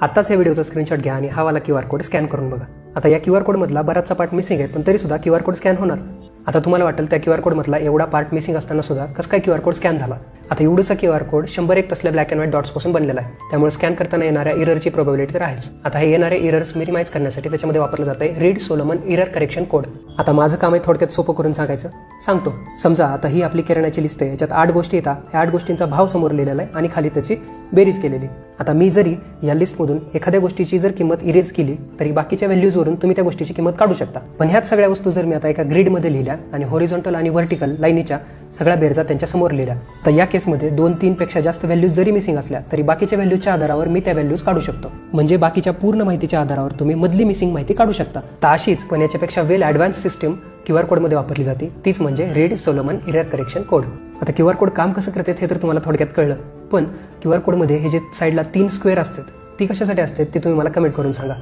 आताच या व्हिडिओचा स्क्रीनशॉट घ्या आणि हा वाला क्यूआर कोड स्कॅन करून बघा। आता या क्यूआर कोड मधला बराचसा पार्ट मिसिंग आहे, पण तरी सुद्धा क्यूआर कोड स्कॅन होणार। आता तुम्हाला वाटेल त्या क्यूआर कोड मधला एवढा पार्ट मिसिंग असताना सुद्धा कसं काय क्यूआर कोड स्कॅन झाला। आता एवढाचा क्यूआर कोड 101 तसल्या ब्लॅक अँड व्हाईट डॉट्स पासून बनलेला आहे, त्यामुळे स्कॅन करताना येणाऱ्या एररची प्रोबॅबिलिटी तर आहेच। आता हे येणारे एरर्स मिनिमाइज करण्यासाठी त्याच्यामध्ये वापरलं जातंय read Solomon error correction code. आता माझं काम आहे थोडक्यात सोपं करून सांगतो। समजा आता ही आपली किराण्याची लिस्ट आहे, याच्यात 8 गोष्टी येतात। ह्या 8 गोष्टींचा भाव समोर लिहिलेला आहे आणि खाली त्याची बेरीज केलेली। आता मी जरी या लिस्टमधून एखाद्या गोष्टीची जर किंमत इरेज केली तरी बाकीच्या व्हॅल्यूजवरून तुम्ही त्या गोष्टीची किंमत काढू शकता। पण ह्याच सगळ्या वस्तू जर मी आता एका ग्रिडमध्ये लिहिल्या आणि हॉरिझॉन्टल आणि व्हर्टिकल लाईनीच्या सगळ्या बेरजा त्यांच्या समोर लिहिल्या, तर या केसमध्ये 2-3 पेक्षा जास्त व्हॅल्यूज जरी मिसिंग असल्या तरी बाकीच्या व्हॅल्यूच्या आधारावर मी त्या व्हॅल्यूज काढू शकतो। म्हणजे बाकीच्या पूर्ण माहितीच्या आधारावर तुम्ही मधली मिसिंग माहिती काढू शकता। तर अशीच पण याच्यापेक्षा वेल ॲडव्हान्स सिस्टम क्यूआर कोडमध्ये वापरली जाते, तीच म्हणजे read Solomon error correction code. आता क्यूआर कोड काम कसं करते हे तर तुम्हाला थोडक्यात कळलं, पण क्यूआर कोडमध्ये हे जे साईडला 3 स्क्वेअर असतात ती कशासाठी असतात ते तुम्ही मला कमेंट करून सांगा।